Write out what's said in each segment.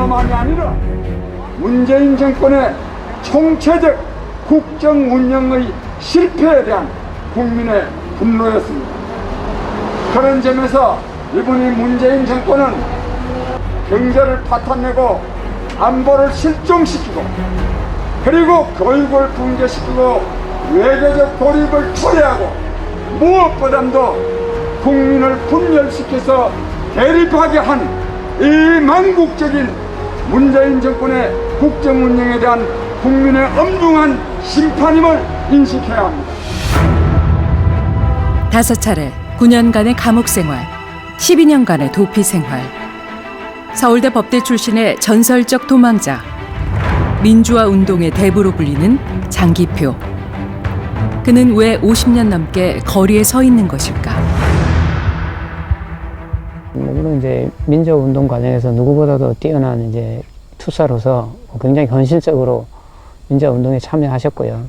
뿐만 아니라 문재인 정권의 총체적 국정 운영의 실패에 대한 국민의 분노였습니다. 그런 점에서 이번에 문재인 정권은 경제를 파탄내고 안보를 실종시키고 그리고 교육을 붕괴시키고 외교적 고립을 초래하고 무엇보다도 국민을 분열시켜서 대립하게 한 이 망국적인 문재인 정권의 국정 운영에 대한 국민의 엄중한 심판임을 인식해야 합니다. 5차례 9년간의 감옥 생활, 12년간의 도피 생활. 서울대 법대 출신의 전설적 도망자, 민주화 운동의 대부로 불리는 장기표. 그는 왜 50년 넘게 거리에 서 있는 것일까? 물론 이제 민주화 운동 과정에서 누구보다도 뛰어난 이제 투사로서 굉장히 현실적으로 민주화 운동에 참여하셨고요.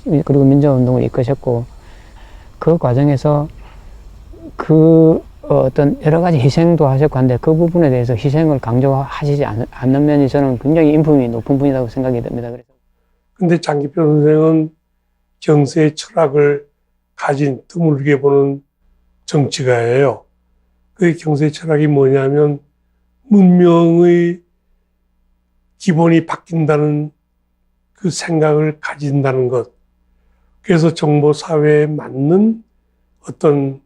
그리고 민주화 운동을 이끄셨고, 그 과정에서 그 어떤 여러 가지 희생도 하셨고 한데 그 부분에 대해서 희생을 강조하시지 않는 면이 저는 굉장히 인품이 높은 분이라고 생각이 듭니다. 근데 장기표 선생은 경세의 철학을 가진 드물게 보는 정치가예요. 그 경세 철학이 뭐냐면 문명의 기본이 바뀐다는 그 생각을 가진다는 것. 그래서 정보 사회에 맞는 어떤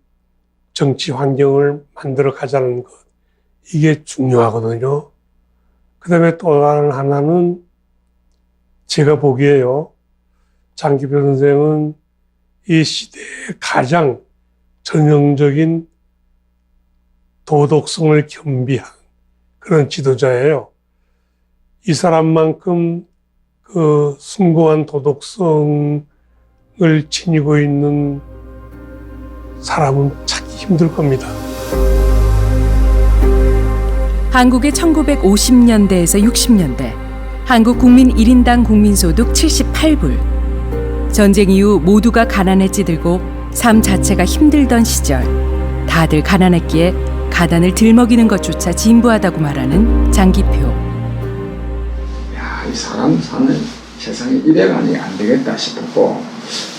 정치 환경을 만들어 가자는 것. 이게 중요하거든요. 그 다음에 또 하나는 제가 보기에요. 장기표 선생은 이 시대의 가장 전형적인 도덕성을 겸비한 그런 지도자예요. 이 사람만큼 그 숭고한 도덕성을 지니고 있는 사람은 찾기 힘들 겁니다. 한국의 1950년대에서 60년대, 한국 국민 1인당 국민소득 78불. 전쟁 이후 모두가 가난에 찌들고 삶 자체가 힘들던 시절, 다들 가난했기에 가단을 들먹이는 것조차 진부하다고 말하는 장기표. 야, 이 사람 사는 세상에 이래가니 안 되겠다 싶었고,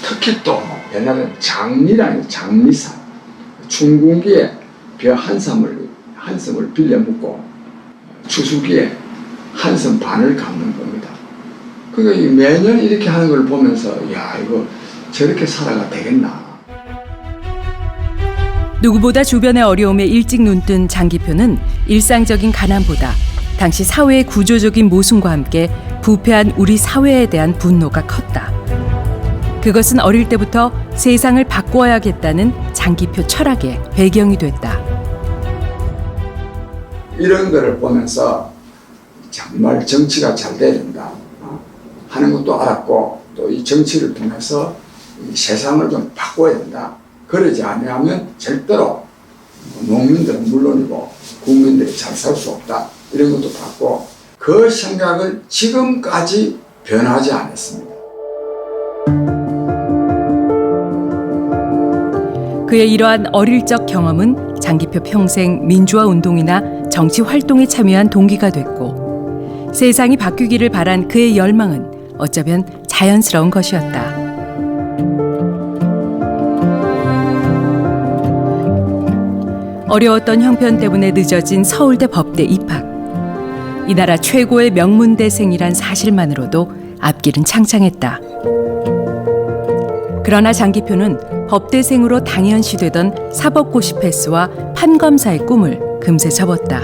특히 또 옛날에 장리라는 장리산, 춘궁기에 벼 한섬을 빌려 묻고 추수기에 한섬 반을 갚는 겁니다. 그러니까 매년 이렇게 하는 걸 보면서 야, 이거 저렇게 살아가 되겠나. 누구보다 주변의 어려움에 일찍 눈뜬 장기표는 일상적인 가난보다 당시 사회의 구조적인 모순과 함께 부패한 우리 사회에 대한 분노가 컸다. 그것은 어릴 때부터 세상을 바꿔야겠다는 장기표 철학의 배경이 됐다. 이런 거를 보면서 정말 정치가 잘 돼야 된다 하는 것도 알았고, 또 이 정치를 통해서 이 세상을 좀 바꿔야 된다. 그러지 않으면 절대로 농민들은 물론이고 국민들이 잘 살 수 없다. 이런 것도 봤고, 그 생각을 지금까지 변하지 않았습니다. 그의 이러한 어릴 적 경험은 장기표 평생 민주화 운동이나 정치 활동에 참여한 동기가 됐고, 세상이 바뀌기를 바란 그의 열망은 어쩌면 자연스러운 것이었다. 어려웠던 형편 때문에 늦어진 서울대 법대 입학. 이 나라 최고의 명문대생이란 사실만으로도 앞길은 창창했다. 그러나 장기표는 법대생으로 당연시되던 사법고시 패스와 판검사의 꿈을 금세 접었다.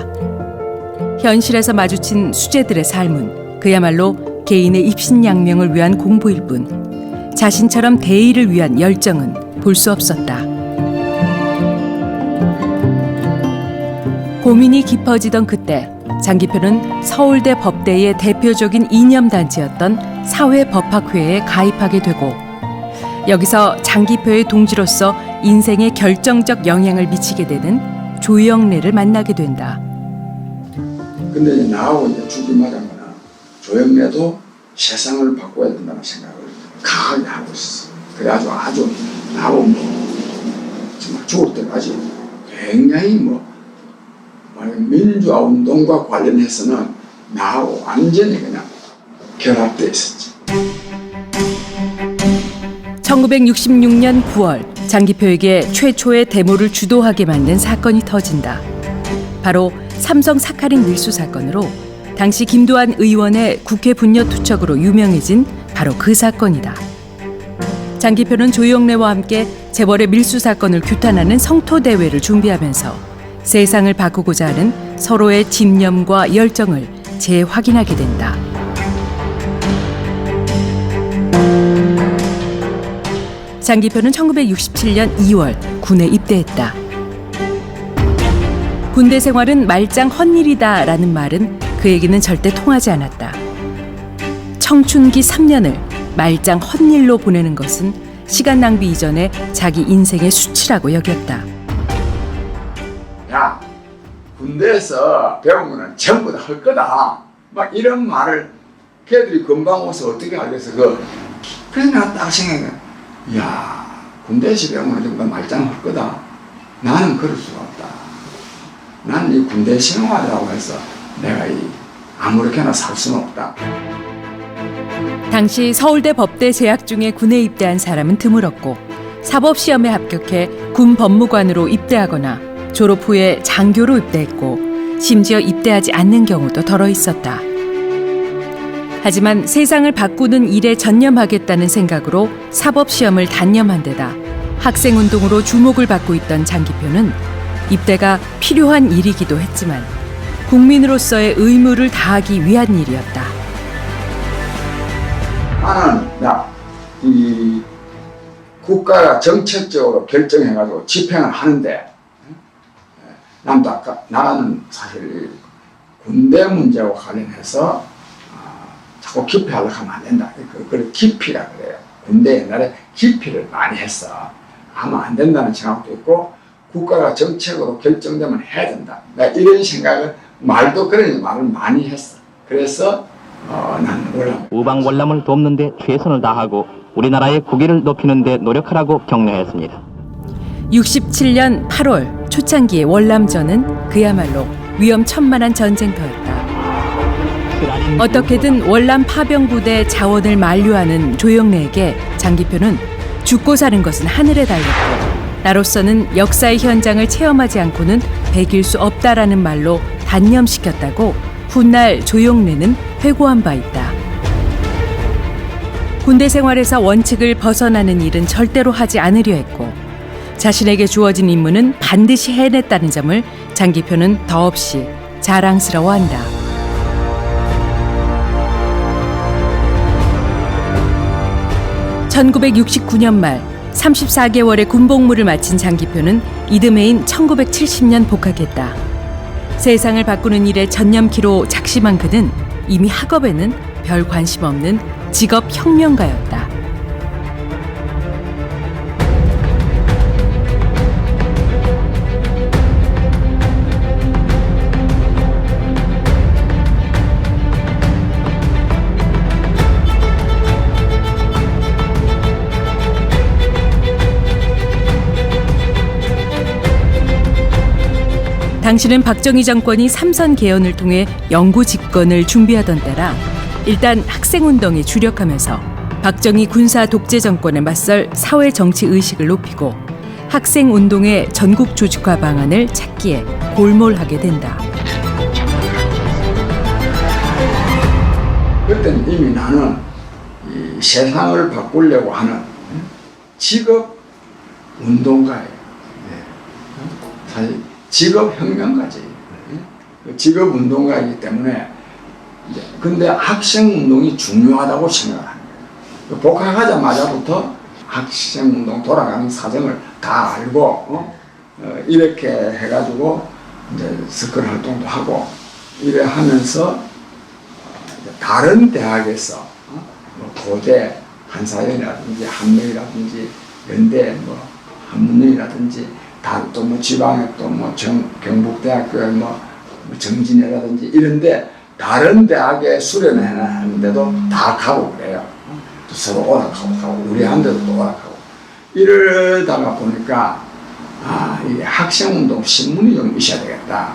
현실에서 마주친 수재들의 삶은 그야말로 개인의 입신양명을 위한 공부일 뿐 자신처럼 대의를 위한 열정은 볼 수 없었다. 고민이 깊어지던 그때 장기표는 서울대 법대의 대표적인 이념단체였던 사회법학회에 가입하게 되고, 여기서 장기표의 동지로서 인생에 결정적 영향을 미치게 되는 조영래를 만나게 된다. 근데 이제 나하고 이제 죽기마한 거는 조영래도 세상을 바꿔야 된다는 생각을 강하게 하고 있었어. 그래가지고 아주 나하고 정말 죽을 때까지 굉장히 민주화 운동과 관련해서는 나하고 완전히 그냥 결합되어 있었지. 1966년 9월 장기표에게 최초의 데모를 주도하게 만든 사건이 터진다. 바로 삼성 사카린 밀수 사건으로 당시 김두한 의원의 국회 분녀 투척으로 유명해진 바로 그 사건이다. 장기표는 조영래와 함께 재벌의 밀수 사건을 규탄하는 성토 대회를 준비하면서 세상을 바꾸고자 하는 서로의 집념과 열정을 재확인하게 된다. 장기표는 1967년 2월 군에 입대했다. 군대 생활은 말짱 헛일이다라는 말은 그에게는 절대 통하지 않았다. 청춘기 3년을 말짱 헛일로 보내는 것은 시간 낭비 이전에 자기 인생의 수치라고 여겼다. 야, 군대에서 배운 거는 전부 다 할 거다. 막 이런 말을 걔들이 금방 와서 어떻게 알겠어. 그래서 내가 딱 생각해. 야, 군대에서 배운 거는 전부 다 말짱 할 거다. 나는 그럴 수가 없다. 나는 이 군대 생활이라고 해서 내가 아무렇게나 살 수는 없다. 당시 서울대 법대 재학 중에 군에 입대한 사람은 드물었고 사법시험에 합격해 군 법무관으로 입대하거나 졸업 후에 장교로 입대했고 심지어 입대하지 않는 경우도 덜어 있었다. 하지만 세상을 바꾸는 일에 전념하겠다는 생각으로 사법시험을 단념한 데다 학생운동으로 주목을 받고 있던 장기표는 입대가 필요한 일이기도 했지만 국민으로서의 의무를 다하기 위한 일이었다. 나는 이 국가가 정책적으로 결정해가지고 집행을 하는데 남도 아까 나는 사실 군대 문제와 관련해서 자꾸 기피하려고 하면 안 된다. 그걸 기피라 그래요. 군대 옛날에 기피를 많이 했어. 하면 안 된다는 생각도 있고 국가가 정책으로 결정되면 해야 된다. 내가 이런 생각을 말도 그런 말을 많이 했어. 그래서 나는 월남 우방 월남을 돕는 데 최선을 다하고 우리나라의 국위를 높이는 데 노력하라고 격려했습니다. 67년 8월 초창기의 월남전은 그야말로 위험천만한 전쟁터였다. 어떻게든 월남 파병부대 자원을 만류하는 조영래에게 장기표는 죽고 사는 것은 하늘에 달렸고 나로서는 역사의 현장을 체험하지 않고는 배길 수 없다라는 말로 단념시켰다고 훗날 조영래는 회고한 바 있다. 군대 생활에서 원칙을 벗어나는 일은 절대로 하지 않으려 했고 자신에게 주어진 임무는 반드시 해냈다는 점을 장기표는 더없이 자랑스러워한다. (1969년) 말 34개월의 군복무를 마친 장기표는 이듬해인 1970년 복학했다. 세상을 바꾸는 일에 전념키로 작심한 그는 이미 학업에는 별 관심 없는 직업 혁명가였다. 당시는 박정희 정권이 삼선 개헌을 통해 영구 집권을 준비하던 때라 일단 학생운동에 주력하면서 박정희 군사 독재 정권에 맞설 사회 정치 의식을 높이고 학생운동의 전국 조직화 방안을 찾기에 골몰하게 된다. 그때는 이미 나는 이 세상을 바꾸려고 하는 직업 운동가예요. 사실 직업 혁명가지. 직업 운동가이기 때문에 근데 학생 운동이 중요하다고 생각을 합니다. 복학하자마자부터 학생 운동 돌아가는 사정을 다 알고 이렇게 해가지고 이제 스쿨 활동도 하고 이래 하면서 다른 대학에서 뭐 고대 한사연이라든지 한명이라든지 연대 뭐 한문영이라든지 또 뭐 지방에 또 뭐 경북대학교에 뭐 정진회라든지 이런데 다른 대학에 수련을 하는데도 다 가고 그래요. 또 서로 오락하고 우리 한데도 또 오락하고 이러다가 보니까 이 학생운동 신문이 좀 있어야 되겠다.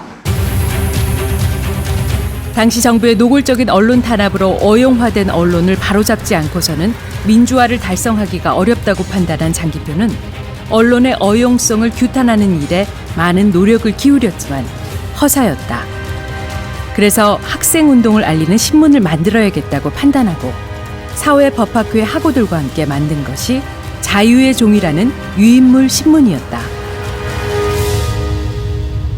당시 정부의 노골적인 언론 탄압으로 어용화된 언론을 바로잡지 않고서는 민주화를 달성하기가 어렵다고 판단한 장기표는 언론의 어용성을 규탄하는 일에 많은 노력을 기울였지만 허사였다. 그래서 학생운동을 알리는 신문을 만들어야겠다고 판단하고 사회법학회 학우들과 함께 만든 것이 자유의 종이라는 유인물 신문이었다.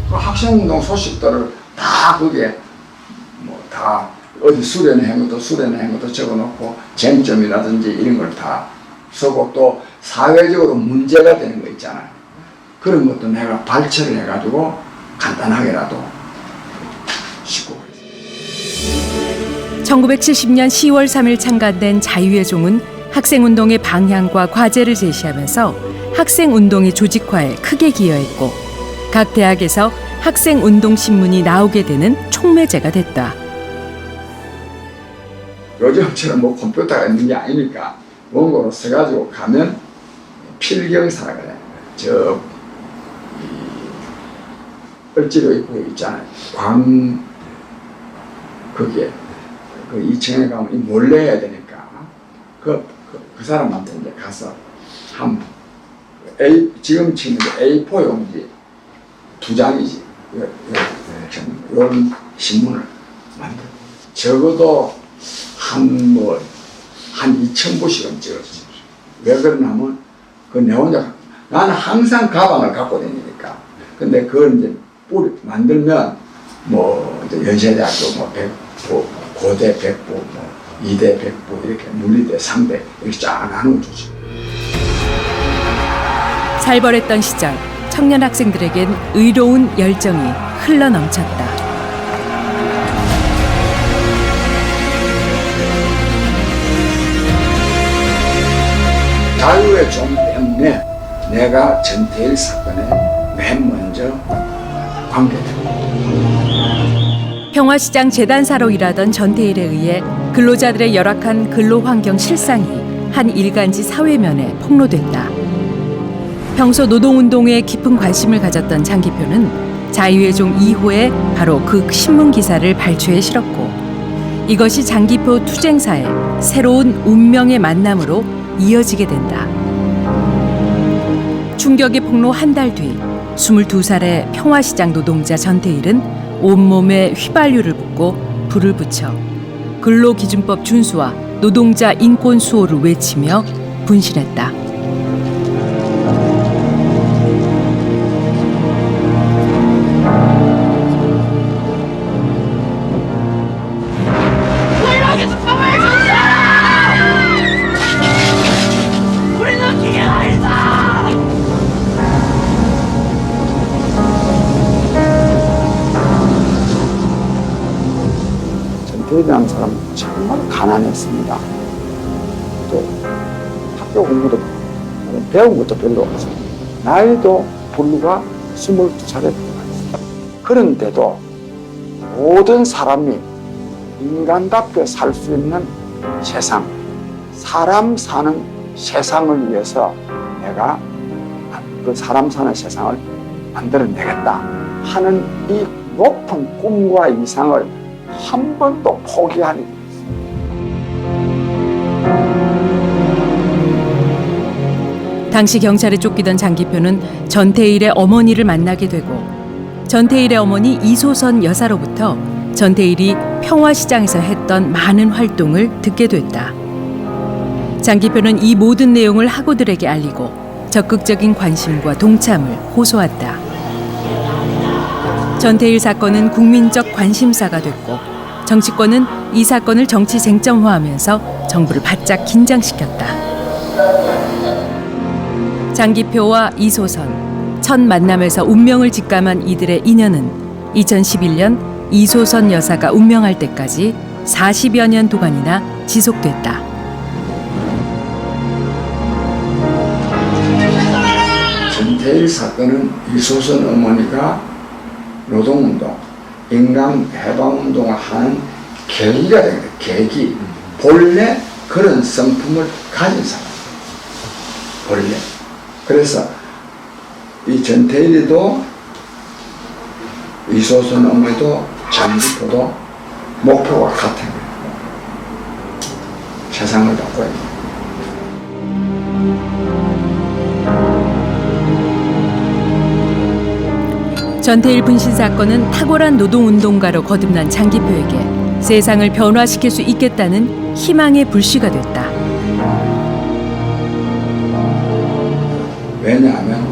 그 학생운동 소식들을 다 거기에 다 어디 수련한 것도 적어놓고 쟁점이라든지 이런 걸 다 쓰고 또 사회적으로 문제가 되는 거 있잖아요. 그런 것도 내가 발췌를 해가지고 간단하게라도 싣고 1970년 10월 3일 창간된 자유의 종은 학생운동의 방향과 과제를 제시하면서 학생운동의 조직화에 크게 기여했고 각 대학에서 학생운동신문이 나오게 되는 촉매제가 됐다. 요즘처럼 컴퓨터가 있는 게 아니니까 원고로 써가지고 가면 필경사라 그래. 을지로 입구에 있잖아요. 거기에 그 2층에 가면 몰래 해야 되니까 그 사람한테 이제 가서 지금 치는 A4 용지 2장이지. 이런 신문을 만들고 적어도 한 2,000부씩은 찍었지. 왜 그러냐면 내 혼자 나는 항상 가방을 갖고 다니니까. 근데 그걸 이제 만들면 이제 연세대학교 백부, 고대 백부, 이대 백부 이렇게 물리대, 상대 이렇게 쫙 나눠주지. 살벌했던 시절 청년 학생들에겐 의로운 열정이 흘러넘쳤다. 자유의 종 때문에 내가 전태일 사건에 맨 먼저 관계되고 평화시장 재단사로 일하던 전태일에 의해 근로자들의 열악한 근로환경 실상이 한 일간지 사회면에 폭로됐다. 평소 노동운동에 깊은 관심을 가졌던 장기표는 자유의 종 2호에 바로 그 신문 기사를 발췌해 실었고 이것이 장기표 투쟁사의 새로운 운명의 만남으로 이어지게 된다. 충격의 폭로 한 달 뒤 22살의 평화시장 노동자 전태일은 온몸에 휘발유를 붓고 불을 붙여 근로기준법 준수와 노동자 인권 수호를 외치며 분신했다. 전태일이라는 사람은 정말 가난했습니다. 또 학교 공부도 배운 것도 별로 없어요. 나이도 불과 22살에 불과했습니다. 그런데도 모든 사람이 인간답게 살 수 있는 세상, 사람 사는 세상을 위해서 내가 그 사람 사는 세상을 만들어내겠다 하는 이 높은 꿈과 이상을 한 번도 포기하는 일이 있어요. 당시 경찰에 쫓기던 장기표는 전태일의 어머니를 만나게 되고 전태일의 어머니 이소선 여사로부터 전태일이 평화시장에서 했던 많은 활동을 듣게 됐다. 장기표는 이 모든 내용을 학우들에게 알리고 적극적인 관심과 동참을 호소했다. 전태일 사건은 국민적 관심사가 됐고 정치권은 이 사건을 정치 쟁점화하면서 정부를 바짝 긴장시켰다. 장기표와 이소선, 첫 만남에서 운명을 직감한 이들의 인연은 2011년 이소선 여사가 운명할 때까지 40여 년 동안이나 지속됐다. 전태일 사건은 이소선 어머니가 노동운동, 인간해방운동을 하는 계기가 된 거예요. 계기. 본래 그런 성품을 가진 사람. 본래. 그래서 이 전태일이도 이소선 어머니도 장기표도 목표가 같은 거예요. 세상을 바꿔야 돼요. 전태일 분신 사건은 탁월한 노동운동가로 거듭난 장기표에게 세상을 변화시킬 수 있겠다는 희망의 불씨가 됐다. 왜냐하면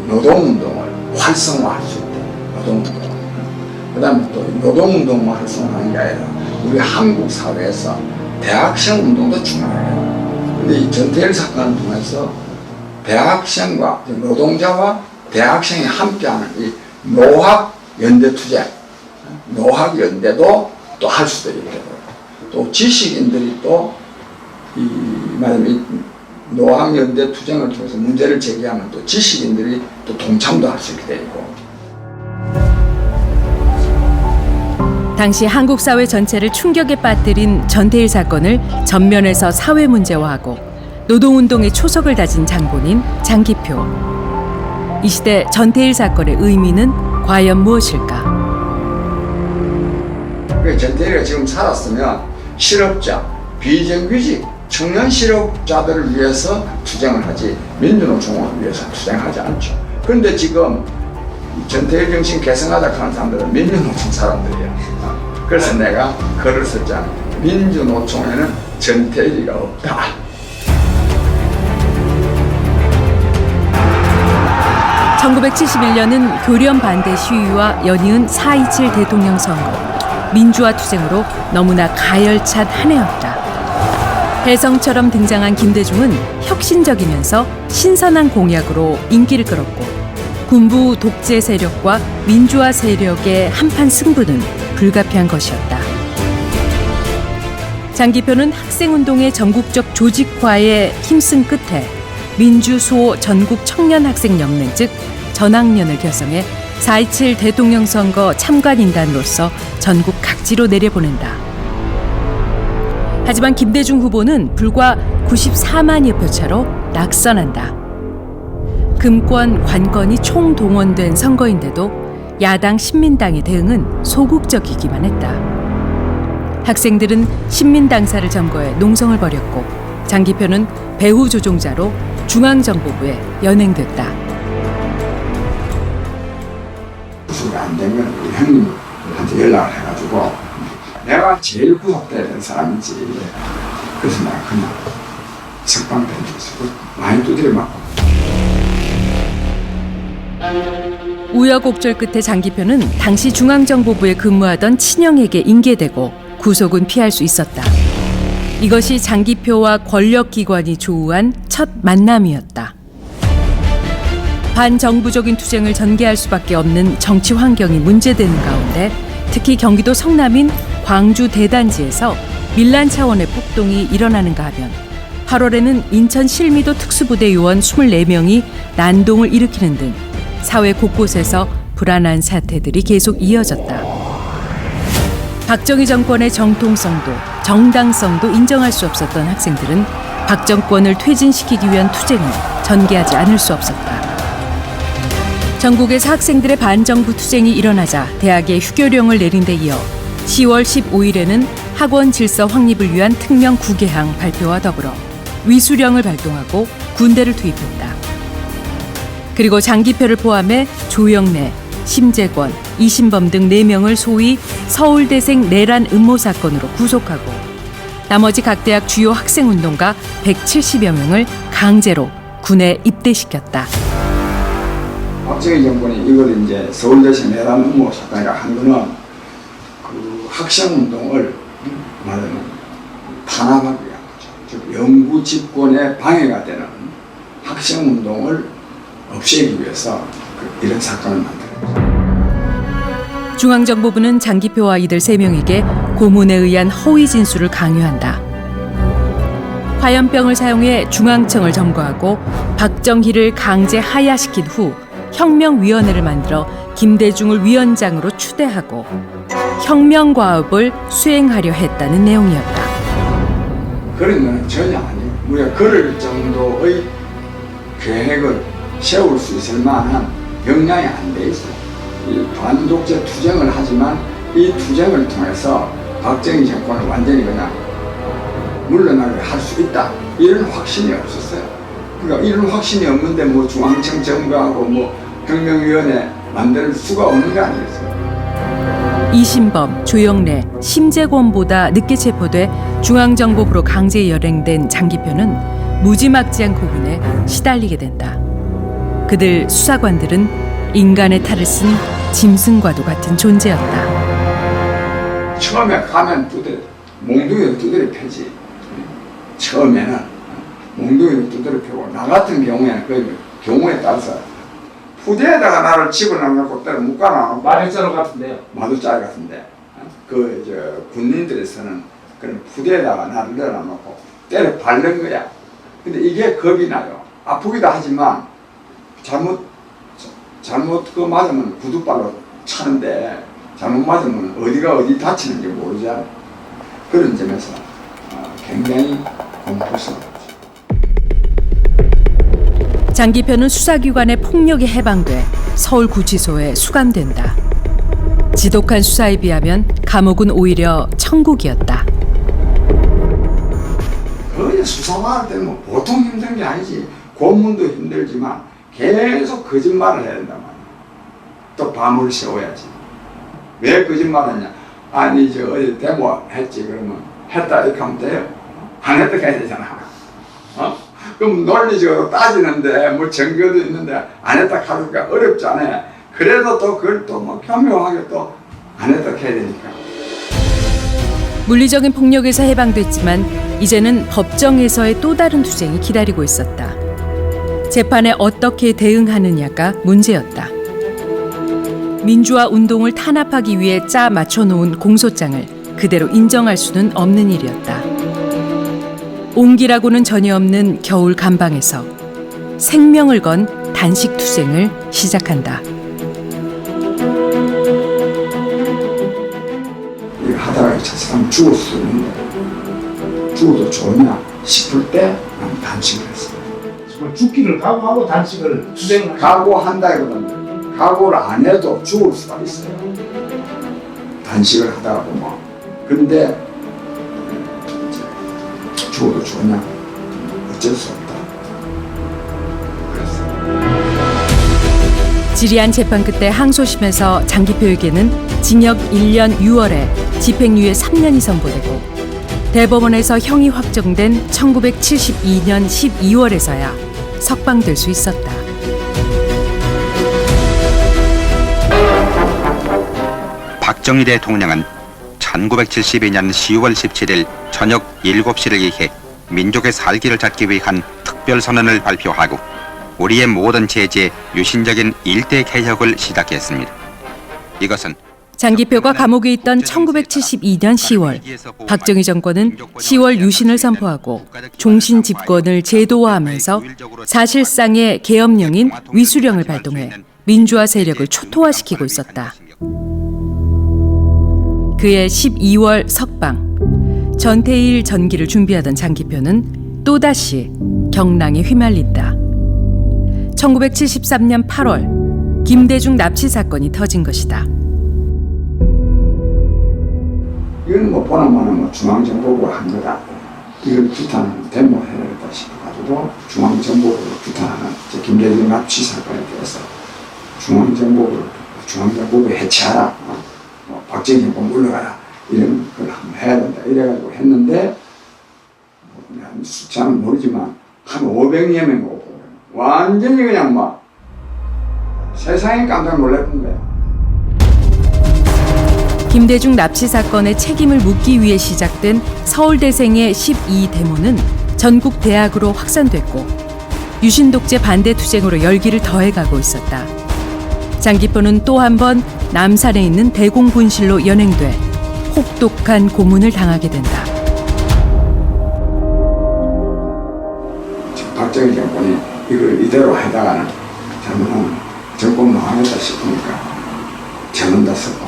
노동운동을 활성화할 수 있다. 노동운동. 그 다음에 또 노동운동만 활성화하는 게 아니라 우리 한국 사회에서 대학생 운동도 중요해요. 근데 이 전태일 사건을 통해서 대학생과 노동자와 대학생이 함께하는 이 노학연대투쟁, 노학연대도 또 할 수도 있고, 또 지식인들이 또 말하면 노학연대투쟁을 통해서 문제를 제기하면 또 지식인들이 또 동참도 할 수 있게 되고. 당시 한국 사회 전체를 충격에 빠뜨린 전태일 사건을 전면에서 사회 문제화하고 노동운동의 초석을 다진 장본인 장기표. 이 시대 전태일 사건의 의미는 과연 무엇일까? 전태일이가 지금 살았으면 실업자, 비정규직, 청년 실업자들을 위해서 투쟁을 하지 민주노총을 위해서 투쟁하지 않죠. 그런데 지금 전태일 정신 계승하자 하는 사람들은 민주노총 사람들이야. 그래서 내가 글을 썼잖아. 민주노총에는 전태일이가 없다. (1971년은) 교련 반대 시위와 연이은 (4.27) 대통령 선거, 민주화 투쟁으로 너무나 가열찬 한 해였다. 혜성처럼 등장한 김대중은 혁신적이면서 신선한 공약으로 인기를 끌었고 군부 독재 세력과 민주화 세력의 한판 승부는 불가피한 것이었다. 장기표는 학생운동의 전국적 조직화에 힘쓴 끝에 민주수호 전국 청년학생연맹 즉 전학년을 결성해 4.27 대통령 선거 참관인단으로서 전국 각지로 내려보낸다. 하지만 김대중 후보는 불과 94만여 표 차로 낙선한다. 금권, 관건이 총동원된 선거인데도 야당 신민당의 대응은 소극적이기만 했다. 학생들은 신민당사를 점거해 농성을 벌였고 장기표는 배후 조종자로 중앙정보부에 연행됐다. 수습이 안 되면 우리 형님한테 연락을 해가지고 내가 제일 구속돼야 되는 사람이지. 그래서 내가 그냥 석방된 적 있어. 많이 두드려 맞고. 우여곡절 끝에 장기표는 당시 중앙정보부에 근무하던 친형에게 인계되고 구속은 피할 수 있었다. 이것이 장기표와 권력기관이 조우한 첫 만남이었다. 반정부적인 투쟁을 전개할 수밖에 없는 정치 환경이 문제되는 가운데 특히 경기도 성남인 광주 대단지에서 밀란 차원의 폭동이 일어나는가 하면 8월에는 인천 실미도 특수부대 요원 24명이 난동을 일으키는 등 사회 곳곳에서 불안한 사태들이 계속 이어졌다. 박정희 정권의 정통성도 정당성도 인정할 수 없었던 학생들은 박 정권을 퇴진시키기 위한 투쟁을 전개하지 않을 수 없었다. 전국에서 학생들의 반정부 투쟁이 일어나자 대학에 휴교령을 내린 데 이어 10월 15일에는 학원 질서 확립을 위한 특명 구개항 발표와 더불어 위수령을 발동하고 군대를 투입했다. 그리고 장기표를 포함해 조영래, 심재권, 이신범 등 4명을 소위 서울대생 내란 음모 사건으로 구속하고 나머지 각 대학 주요 학생운동가 170여 명을 강제로 군에 입대시켰다. 박정희 정권이 이걸 이제 서울대생 내란 음모 사건이라 한 거는 그 학생운동을 말하면 탄압하기 위한 거죠. 즉 영구 집권에 방해가 되는 학생운동을 없애기 위해서 이런 사건을 만든 거죠. 중앙정보부는 장기표와 이들 3명에게 고문에 의한 허위 진술을 강요한다. 화염병을 사용해 중앙청을 점거하고 박정희를 강제 하야시킨 후 혁명위원회를 만들어 김대중을 위원장으로 추대하고 혁명과업을 수행하려 했다는 내용이었다. 그런 건 전혀 아니에요. 우리가 그럴 정도의 계획을 세울 수 있을 만한 역량이 안 돼 있어요. 이 반독재 투쟁을 하지만 이 투쟁을 통해서 박정희 정권을 완전히 그냥 물러나게 할 수 있다. 이런 확신이 없었어요. 그러니까 이런 확신이 없는데 뭐 중앙청 정부하고 뭐 혁명위원회 만들 수가 없는 거 아니겠어요? 이신범, 조영래, 심재권보다 늦게 체포돼 중앙정보부로 강제 연행된 장기표는 무지막지한 고군에 시달리게 된다. 그들 수사관들은 인간의 탈을 쓴 짐승과도 같은 존재였다. 처음에 가면 몽둥이를 두드려 패지. 처음에는 몽둥이를 두드려 패고 나 같은 경우에는 그 경우에 따라서 푸대에다가 나를 집어넣고 때려 묶어놔. 마력자루 같은데요. 마두짜리 같은데 군인들에서는 그런 푸대에다가 나를 넣어놓고 때려 밟는 거야. 근데 이게 겁이 나요. 아프기도 하지만 잘못 그거 맞으면 구두발로 차는데 잘못 맞으면 어디가 어디 다치는지 모르잖아요. 그런 점에서 굉장히 공포스러웠죠. 장기표는 수사기관의 폭력에 해방돼 서울구치소에 수감된다. 지독한 수사에 비하면 감옥은 오히려 천국이었다. 거의 수사할 때는 뭐 보통 힘든 게 아니지. 고문도 힘들지만 계속 거짓말을 해야 된단 말이야. 또 밤을 새워야지. 왜 거짓말하냐? 아니 어디 데모 했지 그러면 했다 이렇게 하면 돼요? 안 했다 해야 되잖아. 그럼 논리적으로 따지는데 뭐 증거도 있는데 안 했다 하기가 어렵지 않아요. 그래도 또 그걸 또 뭐 교묘하게 또 안 했다 해야 되니까. 물리적인 폭력에서 해방됐지만 이제는 법정에서의 또 다른 투쟁이 기다리고 있었다. 재판에 어떻게 대응하느냐가 문제였다. 민주화 운동을 탄압하기 위해 짜 맞춰놓은 공소장을 그대로 인정할 수는 없는 일이었다. 온기라고는 전혀 없는 겨울 감방에서 생명을 건 단식 투쟁을 시작한다. 이거 하다가 저 사람 죽을 수 있는데 죽어도 좋냐 싶을 때 나는 단식을 했어요. 정말 죽기를 각오하고 단식을 투쟁을 각오한다기보다는 각오를 안 해도 죽을 수가 있어요. 단식을 하다가 보면. 근데 죽어도 좋냐? 어쩔 수 없다. 그랬어요. 지리한 재판 끝에 항소심에서 장기표에게는 징역 1년 6월에 집행유예 3년이 선고되고 대법원에서 형이 확정된 1972년 12월에서야 석방될 수 있었다. 박정희 대통령은 1972년 10월 17일 저녁 7시를 기해 민족의 살기를 찾기 위한 특별선언을 발표하고 우리의 모든 제재에 유신적인 일대 개혁을 시작했습니다. 이것은 장기표가 감옥에 있던 1972년 10월 박정희 정권은 10월 유신을 선포하고 종신 집권을 제도화하면서 사실상의 계엄령인 위수령을 발동해 민주화 세력을 초토화시키고 있었다. 그해 12월 석방, 전태일 전기를 준비하던 장기표는 또다시 경랑에 휘말린다. 1973년 8월 김대중 납치 사건이 터진 것이다. 이건 뭐 보나마나 뭐 중앙정보부가 한 거다. 이걸 규탄하는 데모해야겠다 싶어가지고 중앙정보부를 규탄하는 김대중 납치 사건에 대해서 중앙정보부 해체하라. 박정희 정권 물러가라. 이런 걸 한번 해야 된다. 이래가지고 했는데 숫자는 모르지만 한 500여 명 오고 완전히 그냥 막 세상에 깜짝 놀랐던 거야. 김대중 납치 사건의 책임을 묻기 위해 시작된 서울대생의 12데모는 전국 대학으로 확산됐고 유신 독재 반대 투쟁으로 열기를 더해가고 있었다. 장기표는 또 한 번 남산에 있는 대공분실로 연행돼 혹독한 고문을 당하게 된다. 박정희 정권이 이걸 이대로 하다가는 잘못하면 정권 망하겠다 싶으니까 저는다 썼고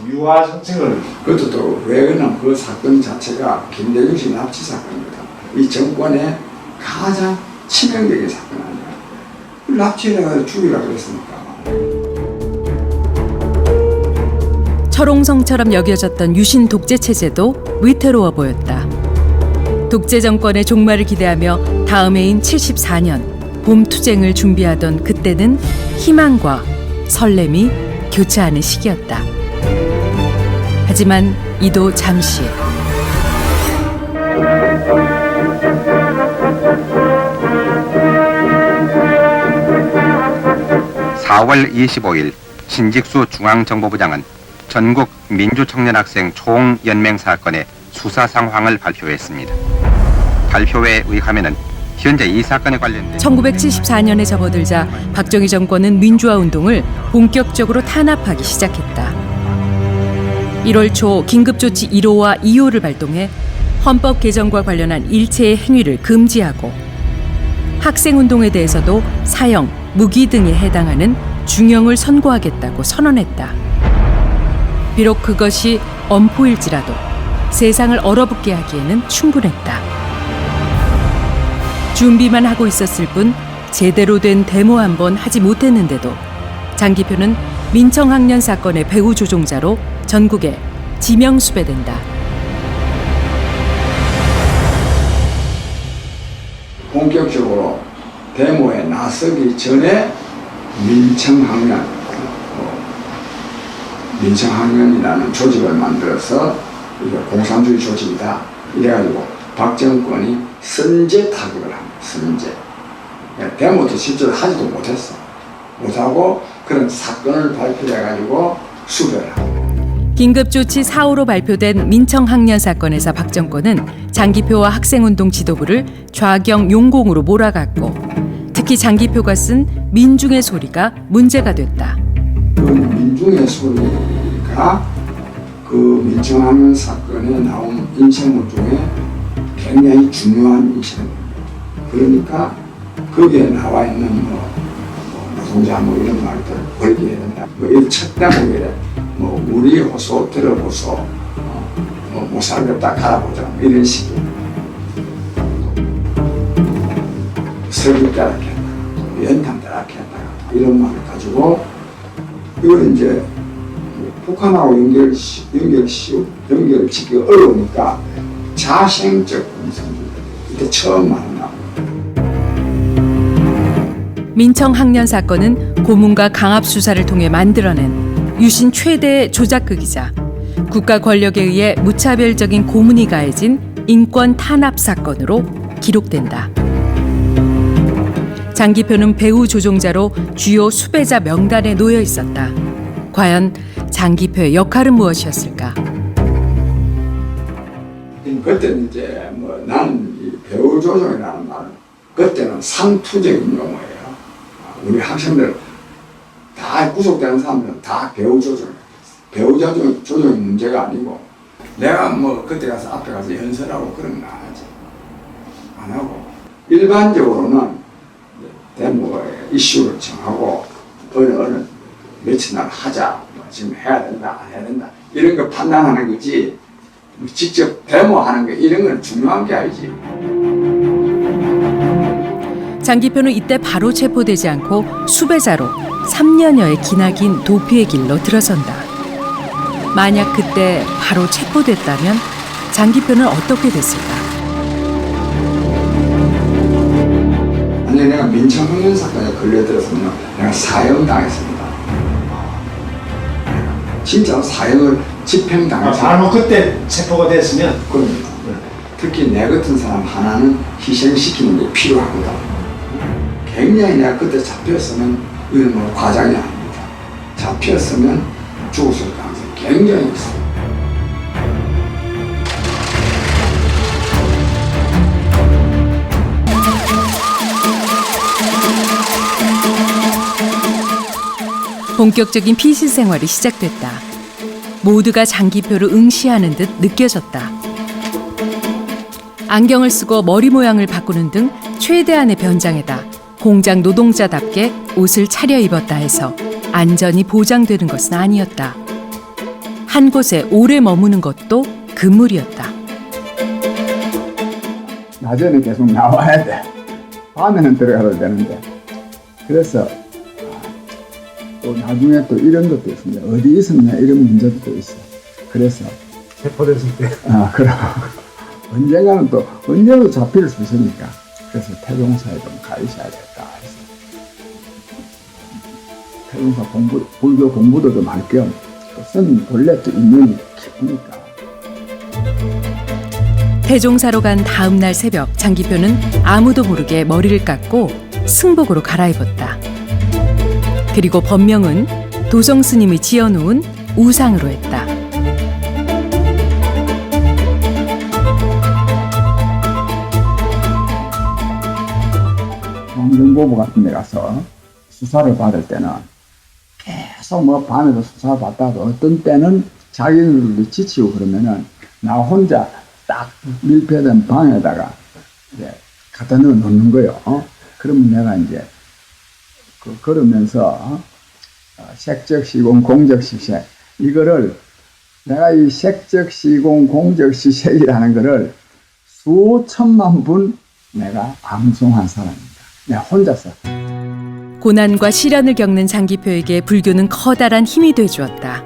유화 정책을 그것도 또 왜냐면 그 사건 자체가 김대중 씨 납치 사건입니다. 이 정권의 가장 치명적인 사건 아니야. 납치해서 죽이라 그랬으니까. 철옹성처럼 여겨졌던 유신 독재 체제도 위태로워 보였다. 독재 정권의 종말을 기대하며 다음 해인 74년 봄 투쟁을 준비하던 그때는 희망과 설렘이 교차하는 시기였다. 하지만 이도 잠시. 4월 25일 신직수 중앙정보부장은 전국 민주청년학생 총연맹 사건의 수사 상황을 발표했습니다. 발표에 의하면은 현재 이 사건에 관련된 1974년에 접어들자 박정희 정권은 민주화 운동을 본격적으로 탄압하기 시작했다. 1월 초 긴급조치 1호와 2호를 발동해 헌법 개정과 관련한 일체의 행위를 금지하고 학생운동에 대해서도 사형, 무기 등에 해당하는 중형을 선고하겠다고 선언했다. 비록 그것이 엄포일지라도 세상을 얼어붙게 하기에는 충분했다. 준비만 하고 있었을 뿐 제대로 된 데모 한 번 하지 못했는데도 장기표는 민청학년 사건의 배후 조종자로 전국에 지명수배된다. 본격적으로 데모에 나서기 전에 민청학년이라는 조직을 만들어서 이게 공산주의 조직이다. 이래가지고 박 정권이 선제 타격을 합니다. 선제. 데모도 실제로 하지도 못하고 그런 사건을 발표해가지고 수배를 합니다. 긴급조치 4호로 발표된 민청학년 사건에서 박 정권은 장기표와 학생운동 지도부를 좌경 용공으로 몰아갔고 특히 장기표가 쓴 민중의 소리가 문제가 됐다. 그 민중의 소리가 그 민청학년 사건에 나온 인쇄물 중에 굉장히 중요한 인쇄물입니다. 그러니까 거기에 나와 있는 노동자 이런 말들 버리게 된다. 이 첫 대목에 우리 호소 들어보소 못 살겠다 갈아보자 이런 식의 설득자라 했다. 연탄자라 했다. 이런 말을 가지고 이걸 이제 북한하고 연결을 짓기 어려우니까 자생적 공산주의 이때 처음 만나. 민청학년 사건은 고문과 강압 수사를 통해 만들어낸 유신 최대의 조작극이자 국가 권력에 의해 무차별적인 고문이 가해진 인권 탄압 사건으로 기록된다. 장기표는 배후 조종자로 주요 수배자 명단에 놓여 있었다. 과연 장기표의 역할은 무엇이었을까? 그때는 이제 나는 이 배후 조종이라는 말은 그때는 상투적인 용어예요. 우리 학생들 다 구속되는 사람들은 다 배후 조종이에요. 배후 조종이 문제가 아니고 내가 그때 가서 앞에 가서 연설하고 그런 거 안 하지. 안 하고 일반적으로는 데모의 이슈를 정하고 어느 며칠 날 하자, 지금 해야 된다, 안 해야 된다 이런 거 판단하는 거지 직접 데모하는 거 이런 건 중요한 게 아니지. 장기표는 이때 바로 체포되지 않고 수배자로 3년여의 기나긴 도피의 길로 들어선다. 만약 그때 바로 체포됐다면 장기표는 어떻게 됐을까? 아니 내가 민청학년 사건에 걸려들어서는 내가 사형당했습니다. 진짜 사형을 집행당했어요. 바로 그때 체포가 됐으면 그럽니다. 특히 내 같은 사람 하나는 희생시키는 게 필요하거든. 굉장히 내가 그때 잡혔으면 이건 과장이 아닙니다. 잡혔으면 죽었을 가능성이 굉장히 있어요. 본격적인 피신 생활이 시작됐다. 모두가 장기표를 응시하는 듯 느껴졌다. 안경을 쓰고 머리 모양을 바꾸는 등 최대한의 변장에다 공장 노동자답게 옷을 차려입었다 해서 안전이 보장되는 것은 아니었다. 한 곳에 오래 머무는 것도 금물이었다. 낮에는 계속 나와야 돼. 밤에는 들어가도 되는데. 그래서 또 나중에 또 이런 것도 있습니다. 어디 있었냐 이런 문제도 또 있어. 그래서 체포됐을 때 그럼 언젠가는 또 언제도 잡힐 수 있으니까 그래서 태종사에 좀 가 있어야겠다 해서 태종사 불교 공부도 좀 할 겸 또 스님 본래 또 인연이 깊으니까. 태종사로 간 다음 날 새벽 장기표는 아무도 모르게 머리를 깎고 승복으로 갈아입었다. 그리고 법명은 도성 스님이 지어놓은 우상으로 했다. 중앙정보부 같은 데 가서 수사를 받을 때는 계속 뭐 밤에도 수사를 받다가 어떤 때는 자기들도 지치고 그러면은 나 혼자 딱 밀폐된 방에다가 이제 갖다 넣는 거예요. 그러면 내가 이제 그러면서 색적시공 공적시색 이거를 내가 이 색적시공 공적시색이라는 거를 수천만 분 내가 암송한 사람입니다. 내가 혼자서. 고난과 시련을 겪는 장기표에게 불교는 커다란 힘이 되주었다.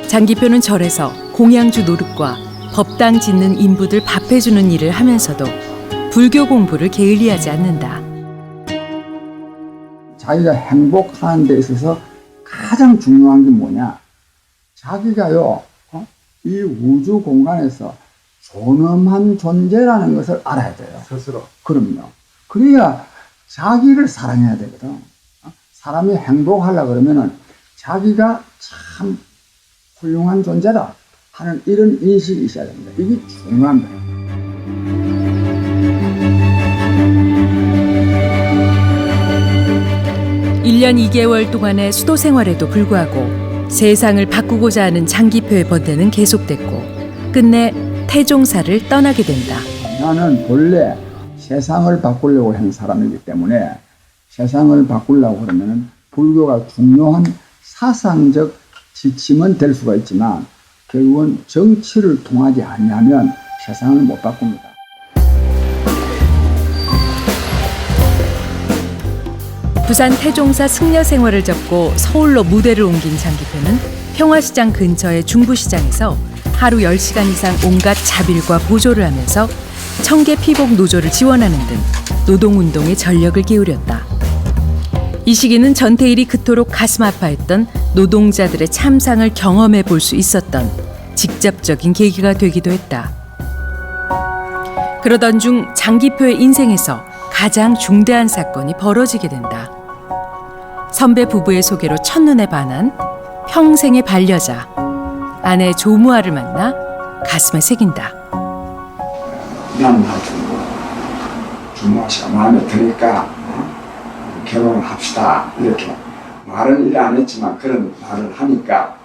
장기표는 절에서 공양주 노릇과 법당 짓는 인부들 밥해주는 일을 하면서도 불교 공부를 게을리하지 않는다. 자기가 행복하는 데 있어서 가장 중요한 게 뭐냐? 자기가요, 이 우주 공간에서 존엄한 존재라는 것을 알아야 돼요. 스스로. 그럼요. 그래야 자기를 사랑해야 되거든. 사람이 행복하려고 그러면은 자기가 참 훌륭한 존재다 하는 이런 인식이 있어야 됩니다. 이게 중요한 거예요. 일 년 2개월 동안의 수도 생활에도 불구하고 세상을 바꾸고자 하는 장기표의 번뇌는 계속됐고 끝내 태종사를 떠나게 된다. 나는 본래 세상을 바꾸려고 하는 사람이기 때문에 세상을 바꾸려고 그러면 불교가 중요한 사상적 지침은 될 수가 있지만 결국은 정치를 통하지 않으면 세상을 못 바꿉니다. 부산 태종사 승려 생활을 접고 서울로 무대를 옮긴 장기표는 평화시장 근처의 중부시장에서 하루 10시간 이상 온갖 자빌과 보조를 하면서 청계 피복 노조를 지원하는 등 노동운동에 전력을 기울였다. 이 시기는 전태일이 그토록 가슴 아파했던 노동자들의 참상을 경험해 볼 수 있었던 직접적인 계기가 되기도 했다. 그러던 중 장기표의 인생에서 가장 중대한 사건이 벌어지게 된다. 선배 부부의 소개로 첫눈에 반한 평생의 반려자 아내 조무아를 만나 가슴에 새긴다. 나는 조무아 씨가 마음에 드니까 결혼을 합시다 이렇게 말은 일 안 했지만 그런 말을 하니까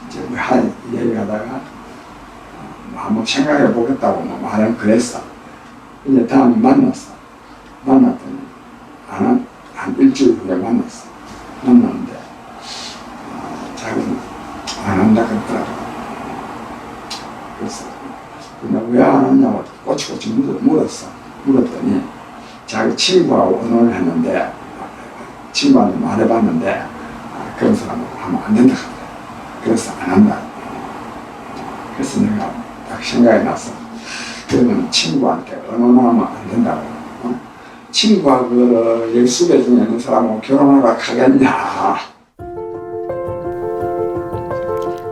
이제 한 얘기하다가 한번 생각해 보겠다고 말은 그랬어. 이제 다음에 만났더니 한 일주일 후에 만났는데 자기는 안 한다 그랬더라고. 그래서 왜 안 하냐고 꼬치꼬치 물었더니 자기 친구하고 의논을 했는데 친구한테 말해봤는데 그런 사람하고 하면 안 된다 그래. 그래서 안 한다. 그래서 내가 딱 생각이 났어. 그러면 친구한테 의논하면 안 된다고. 친구하고 열수배 중에 있는 사람하고 결혼하러 가겠냐.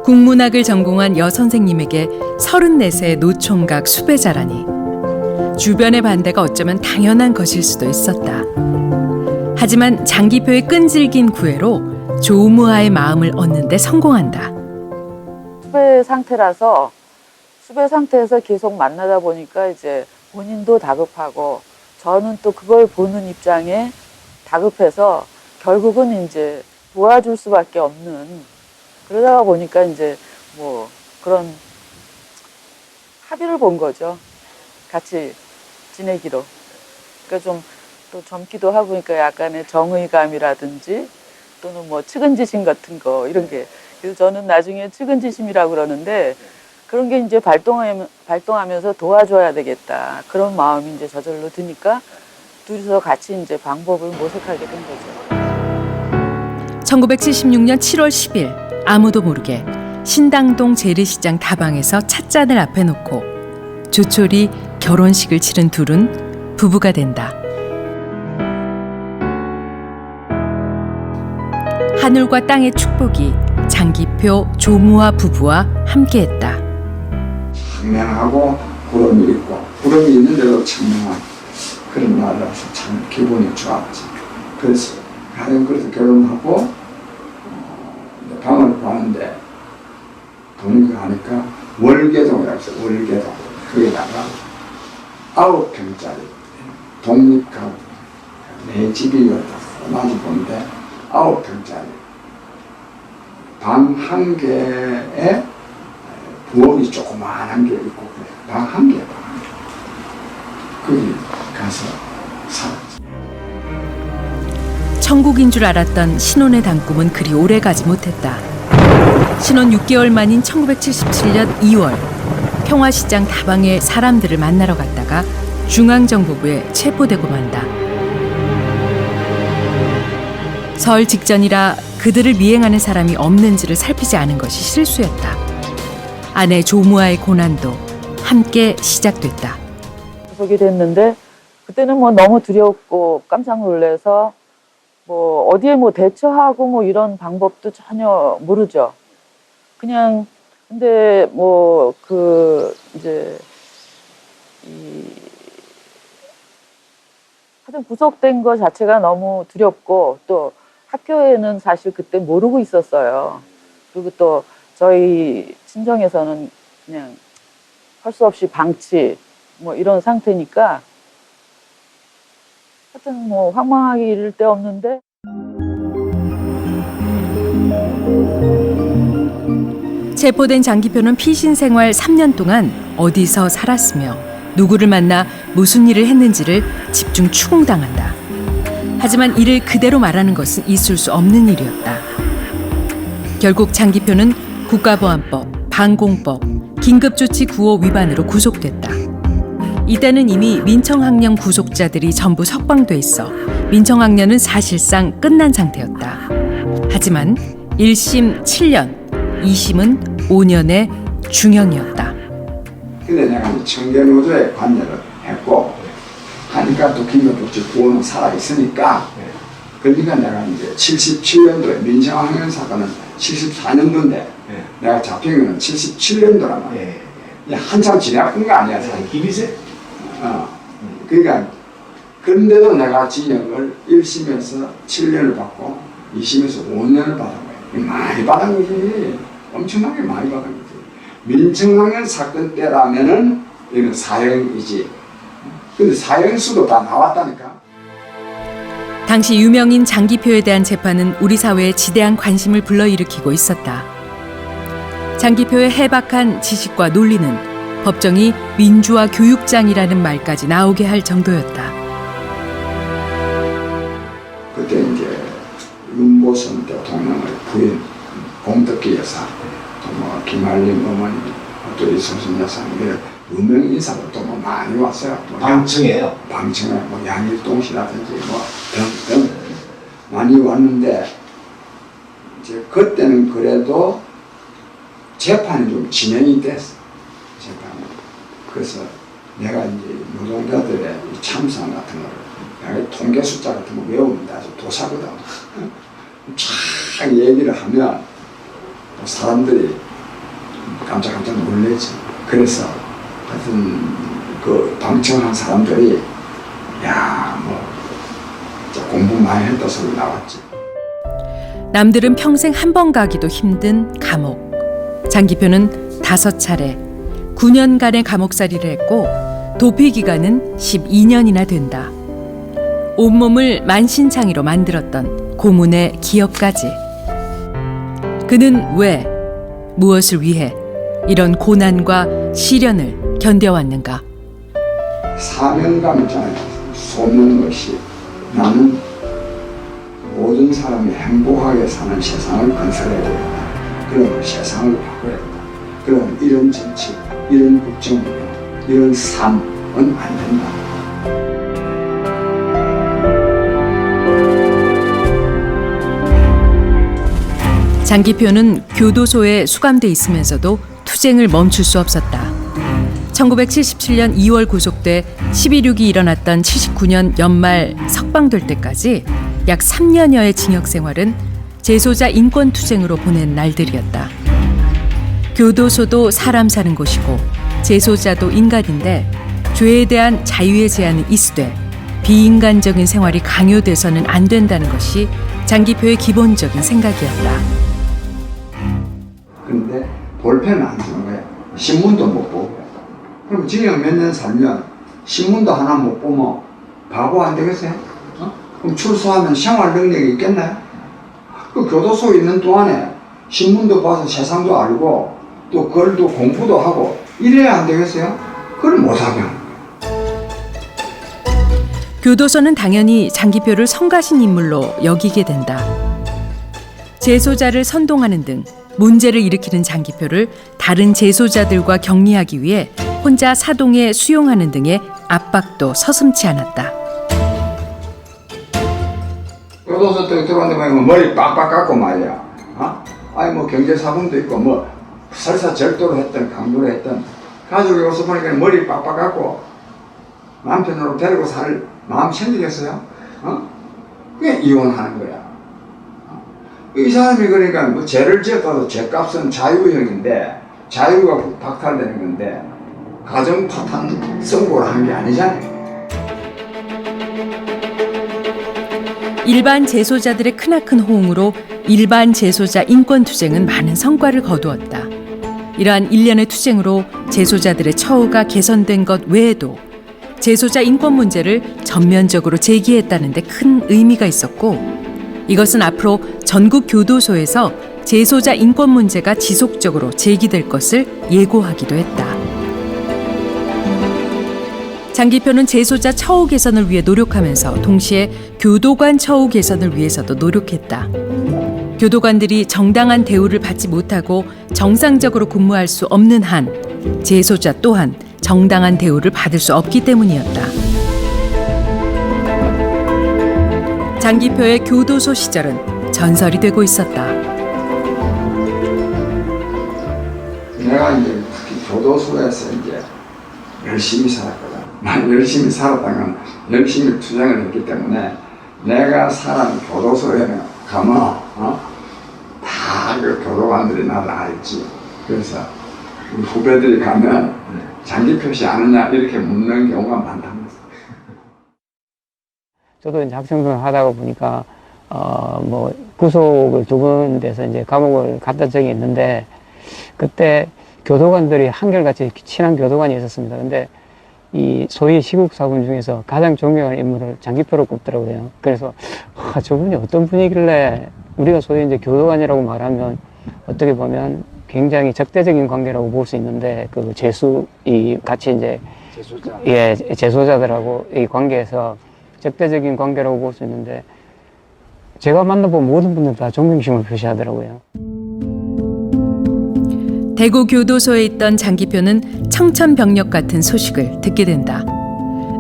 국문학을 전공한 여선생님에게 34세의 노총각 수배자라니 주변의 반대가 어쩌면 당연한 것일 수도 있었다. 하지만 장기표의 끈질긴 구애로 조무아의 마음을 얻는 데 성공한다. 수배 상태라서 수배 상태에서 계속 만나다 보니까 이제 본인도 다급하고 저는 또 그걸 보는 입장에 다급해서 결국은 이제 도와줄 수밖에 없는 그러다가 보니까 이제 뭐 그런 합의를 본 거죠. 같이 지내기로. 그러니까 좀 또 젊기도 하고 그러니까 약간의 정의감이라든지 또는 뭐 측은지심 같은 거 이런 게 그래서 저는 나중에 측은지심이라고 그러는데 그런 게 이제 발동하면서 도와줘야 되겠다 그런 마음이 이제 저절로 드니까 둘이서 같이 이제 방법을 모색하게 된 거죠. 1976년 7월 10일 아무도 모르게 신당동 재래시장 다방에서 찻잔을 앞에 놓고 조촐히 결혼식을 치른 둘은 부부가 된다. 하늘과 땅의 축복이 장기표 조무화 부부와 함께했다. 청명하고 구름이 있고 구름이 있는데도 청명한 그런 날이라서 참 기분이 좋았지. 그래서 그래서 결혼하고 방을 구하는데 보니까 하니까 월계동이라고 해서 월계동 거기다가 9평짜리 독립가구 내 집이었다. 나도 보는데 9평짜리 방 한 개에 부엌이 조그마한 게 있고 그래. 방 한 개. 거기 가서 살았지. 천국인 줄 알았던 신혼의 단꿈은 그리 오래 가지 못했다. 신혼 6개월 만인 1977년 2월 평화시장 다방에 사람들을 만나러 갔다가 중앙정보부에 체포되고 만다. 설 직전이라 그들을 미행하는 사람이 없는지를 살피지 않은 것이 실수였다. 아내 조무아의 고난도 함께 시작됐다. 보게 됐는데 그때는 뭐 너무 두렵고 깜짝 놀라서 뭐 어디에 뭐 대처하고 뭐 이런 방법도 전혀 모르죠. 그냥 근데 뭐 그 이제 하여튼 구속된 것 자체가 너무 두렵고 또 학교에는 사실 그때 모르고 있었어요. 그리고 또 저희 친정에서는 그냥 할 수 없이 방치 뭐 이런 상태니까 하여튼 뭐 황망하기 이를 데 없는데 체포된 장기표는 피신 생활 3년 동안 어디서 살았으며 누구를 만나 무슨 일을 했는지를 집중 추궁당한다. 하지만 이를 그대로 말하는 것은 있을 수 없는 일이었다. 결국 장기표는 국가보안법, 방공법, 긴급조치 9호 위반으로 구속됐다. 이때는 이미 민청학령 구속자들이 전부 석방돼 있어 민청학년은 사실상 끝난 상태였다. 하지만 1심 7년, 2심은 5년의 중형이었다. 근데 내가 청계노조에 관여를 했고 하니까 또 긴급조치 9호는 살아있으니까 그러니까 내가 이제 77년도에 민청학년 사건은 74년도인데 내가 잡힌 거는 77년도란 말이야. 한참 지나간 거 아니야 사실. 기비세? 그러니까 그런데도 내가 징역을 1심에서 7년을 받고 2심에서 5년을 받은 거야. 많이 받은 거지. 엄청나게 많이 받은 거지. 민청학년 사건 때라면은 이건 사형이지. 근데 사형수도 다 나왔다니까. 당시 유명인 장기표에 대한 재판은 우리 사회에 지대한 관심을 불러일으키고 있었다. 장기표의 해박한 지식과 논리는 법정이 민주화 교육장이라는 말까지 나오게 할 정도였다. 그때 이제 윤보선 대통령의 부인 공덕기 여사, 또 뭐 김한림 어머니, 또 이순신 여사 이런 유명 인사들 또 뭐 많이 왔어요. 뭐 방청이에요. 방청에 뭐 양일동 씨라든지 뭐 등등 많이 왔는데 이제 그때는 그래도 재판이 좀 진행이 됐어. 재판이. 그래서 내가 이제 노동자들의 이 참상 같은 거를 내가 통계 숫자 같은 거 외우는데 아주 도사거든. 쫙 얘기를 하면 사람들이 깜짝깜짝 놀래지. 그래서 하여튼 그 방청한 사람들이 야, 뭐 공부 많이 했다 소리 나왔지. 남들은 평생 한 번 가기도 힘든 감옥. 장기표는 5차례 9년간의 감옥살이를 했고 도피 기간은 12년이나 된다. 온몸을 만신창이로 만들었던 고문의 기억까지. 그는 왜, 무엇을 위해 이런 고난과 시련을 견뎌왔는가? 사명감 있잖아요. 쏟는 것이 나는 모든 사람이 행복하게 사는 세상을 건설해야 된다. 그럼 세상을 바꿔야 된다. 그럼 이런 정치, 이런 국정 운영, 이런 삶은 안 된다. 장기표는 교도소에 수감돼 있으면서도 투쟁을 멈출 수 없었다. 1977년 2월 구속돼 12.6이 일어났던 79년 연말 석방될 때까지 약 3년여의 징역 생활은 재소자 인권 투쟁으로 보낸 날들이었다. 교도소도 사람 사는 곳이고 재소자도 인간인데 죄에 대한 자유의 제한이 있으되 비인간적인 생활이 강요돼서는 안 된다는 것이 장기표의 기본적인 생각이었다. 그런데 볼펜은 안 주는 거야. 신문도 못 보고. 그럼 징역 몇 년 살면 신문도 하나 못 보면 바보 안 되겠어요? 그럼 출소하면 생활 능력이 있겠나요? 그 교도소에 있는 동안에 신문도 봐서 세상도 알고 또 글도 공부도 하고 이래야 안 되겠어요? 그걸 못하게 하는 거예요. 교도소는 당연히 장기표를 성가신 인물로 여기게 된다. 재소자를 선동하는 등 문제를 일으키는 장기표를 다른 재소자들과 격리하기 위해 혼자 사동에 수용하는 등의 압박도 서슴지 않았다. 교도소 때 들어왔는데 보면 머리 빡빡 깎고 말이야. 아니 뭐 경제사범도 있고 뭐 설사 절도를 했던 강도를 했던 가족이 와서 보니까 머리 빡빡 깎고 남편으로 데리고 살 마음 생기겠어요? 그냥 이혼하는 거야. 이 사람이 그러니까 뭐 죄를 지었다도 죄값은 자유형인데 자유가 박탈되는 건데 가정 파탄 선고를 한 게 아니잖아요. 일반 재소자들의 크나큰 호응으로 일반 재소자 인권투쟁은 많은 성과를 거두었다. 이러한 일련의 투쟁으로 재소자들의 처우가 개선된 것 외에도 재소자 인권 문제를 전면적으로 제기했다는 데 큰 의미가 있었고 이것은 앞으로 전국 교도소에서 재소자 인권 문제가 지속적으로 제기될 것을 예고하기도 했다. 장기표는 재소자 처우 개선을 위해 노력하면서 동시에 교도관 처우 개선을 위해서도 노력했다. 교도관들이 정당한 대우를 받지 못하고 정상적으로 근무할 수 없는 한 재소자 또한 정당한 대우를 받을 수 없기 때문이었다. 장기표의 교도소 시절은 전설이 되고 있었다. 내가 이제 특히 교도소에서 이제 열심히 살았거든. 난 열심히 살았다면 열심히 투쟁을 했기 때문에 내가 살았는 교도소에 가면 다 그 교도관들이 나를 알지. 그래서 우리 후배들이 가면 장기표시 아느냐 이렇게 묻는 경우가 많답니다. 저도 이제 학생들 하다가 보니까 뭐 구속을 두 군데서 이제 감옥을 갔던 적이 있는데 그때 교도관들이 한결같이 친한 교도관이 있었습니다. 근데 이 소위 시국사군 중에서 가장 존경하는 인물을 장기표로 꼽더라고요. 그래서 저분이 어떤 분이길래 우리가 소위 이제 교도관이라고 말하면 어떻게 보면 굉장히 적대적인 관계라고 볼 수 있는데 그 이 같이 이제 재소자들하고 이 관계에서 적대적인 관계라고 볼 수 있는데 제가 만나본 모든 분들 다 존경심을 표시하더라고요. 대구 교도소에 있던 장기표는 청천벽력 같은 소식을 듣게 된다.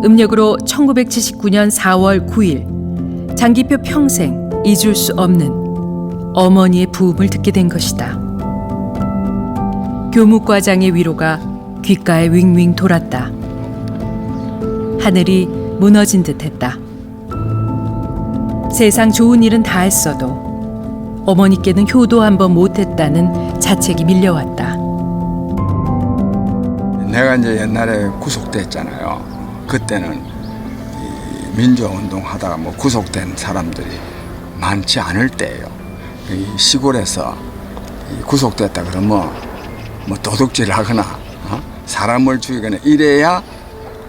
음력으로 1979년 4월 9일 장기표 평생 잊을 수 없는 어머니의 부음을 듣게 된 것이다. 교묵과장의 위로가 귓가에 윙윙 돌았다. 하늘이 무너진 듯했다. 세상 좋은 일은 다 했어도 어머니께는 효도 한 번 못했다는 자책이 밀려왔다. 내가 이제 옛날에 구속됐잖아요. 그때는 이 민주화운동 하다가 뭐 구속된 사람들이 많지 않을 때예요. 이 시골에서 구속됐다 그러면 뭐 도둑질 하거나 사람을 죽이거나 이래야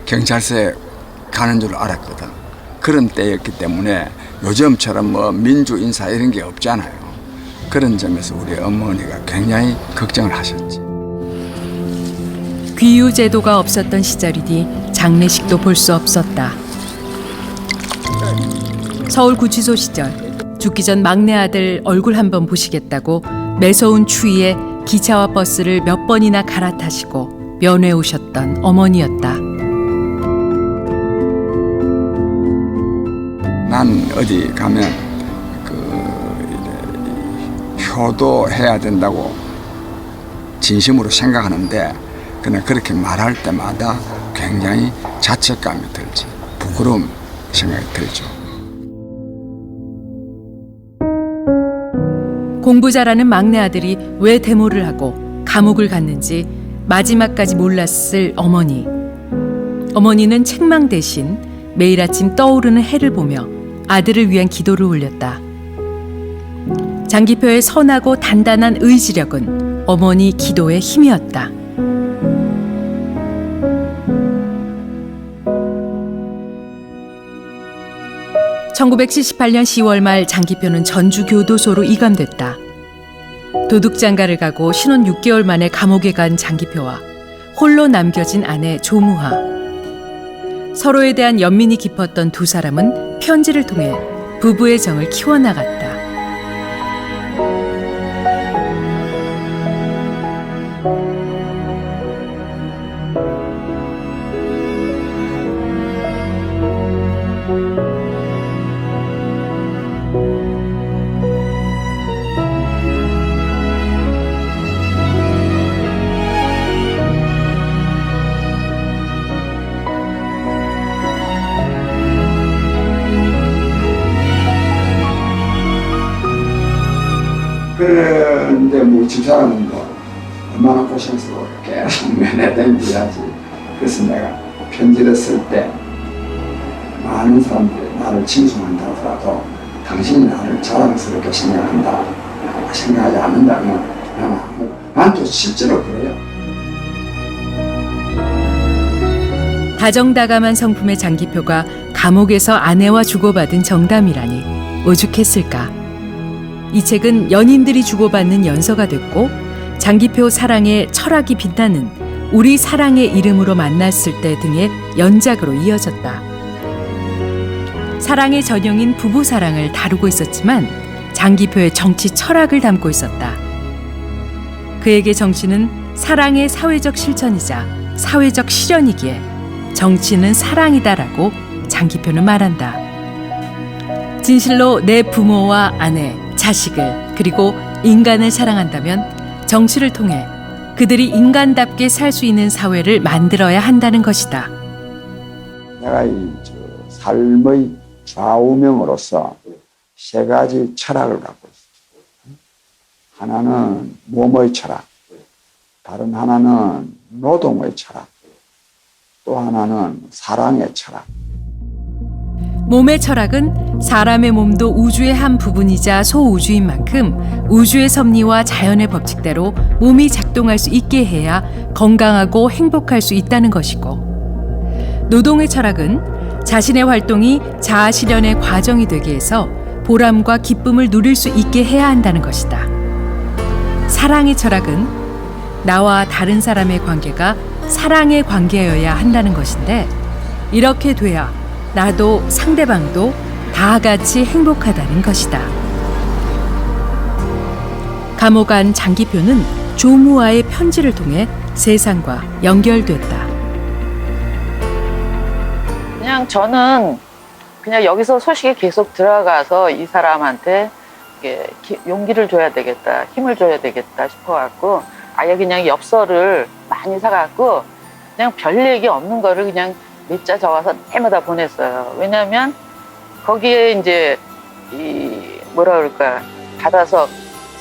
경찰서에 가는 줄 알았거든. 그런 때였기 때문에 요즘처럼 뭐 민주인사 이런 게 없잖아요. 그런 점에서 우리 어머니가 굉장히 걱정을 하셨지. 귀유제도가 없었던 시절이니 장례식도 볼 수 없었다. 서울구치소 시절 죽기 전 막내 아들 얼굴 한번 보시겠다고 매서운 추위에 기차와 버스를 몇 번이나 갈아타시고 면회 오셨던 어머니였다. 난 어디 가면 효도해야 된다고 진심으로 생각하는데 그냥 그렇게 말할 때마다 굉장히 자책감이 들지, 부끄러움 생각이 들죠. 공부 잘하는 막내 아들이 왜 데모를 하고 감옥을 갔는지 마지막까지 몰랐을 어머니. 어머니는 책망 대신 매일 아침 떠오르는 해를 보며 아들을 위한 기도를 올렸다. 장기표의 선하고 단단한 의지력은 어머니 기도의 힘이었다. (1978년 10월) 말 장기표는 전주교도소로 이감됐다. 도둑장가를 가고 신혼 6개월 만에 감옥에 간 장기표와 홀로 남겨진 아내 조무하. 서로에 대한 연민이 깊었던 두 사람은 편지를 통해 부부의 정을 키워나갔다. 그런데 뭐 집사람은 뭐 얼마나 고생스러워 계속 면회다니야지. 그래서 내가 편지를 쓸 때 많은 사람들이 나를 칭송한다 하더라도 당신이 나를 자랑스럽게 생각한다, 생각하지 않는다면 난 또 실제로 그래요. 다정다감한 성품의 장기표가 감옥에서 아내와 주고받은 정담이라니 오죽했을까. 이 책은 연인들이 주고받는 연서가 됐고 장기표 사랑의 철학이 빛나는 우리 사랑의 이름으로 만났을 때 등의 연작으로 이어졌다. 사랑의 전형인 부부 사랑을 다루고 있었지만 장기표의 정치 철학을 담고 있었다. 그에게 정치는 사랑의 사회적 실천이자 사회적 실현이기에 정치는 사랑이다라고 장기표는 말한다. 진실로 내 부모와 아내, 자식을 그리고 인간을 사랑한다면 정치를 통해 그들이 인간답게 살 수 있는 사회를 만들어야 한다는 것이다. 내가 삶의 좌우명으로서 세 가지 철학을 갖고 있어. 하나는 몸의 철학, 다른 하나는 노동의 철학, 또 하나는 사랑의 철학. 몸의 철학은 사람의 몸도 우주의 한 부분이자 소우주인 만큼 우주의 섭리와 자연의 법칙대로 몸이 작동할 수 있게 해야 건강하고 행복할 수 있다는 것이고, 노동의 철학은 자신의 활동이 자아 실현의 과정이 되게 해서 보람과 기쁨을 누릴 수 있게 해야 한다는 것이다. 사랑의 철학은 나와 다른 사람의 관계가 사랑의 관계여야 한다는 것인데, 이렇게 돼야 나도 상대방도 다 같이 행복하다는 것이다. 감옥 안 장기표는 조무아의 편지를 통해 세상과 연결됐다. 그냥 저는 그냥 여기서 소식이 계속 들어가서 이 사람한테 용기를 줘야 되겠다, 힘을 줘야 되겠다 싶어갖고 아예 그냥 엽서를 많이 사갖고 그냥 별 얘기 없는 거를 그냥 몇 자 적어서 때마다 보냈어요. 왜냐하면 거기에 이제 뭐라 그럴까, 받아서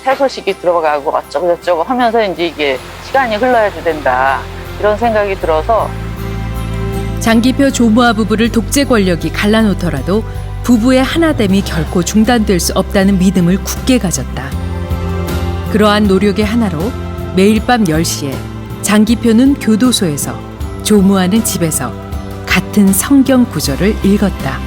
새 소식이 들어가고 어쩌고 저쩌고 하면서 이제 이게 시간이 흘러야지 된다, 이런 생각이 들어서. 장기표 조무아 부부를 독재 권력이 갈라놓더라도 부부의 하나됨이 결코 중단될 수 없다는 믿음을 굳게 가졌다. 그러한 노력의 하나로 매일 밤 10시에 장기표는 교도소에서, 조무아는 집에서 같은 성경 구절을 읽었다.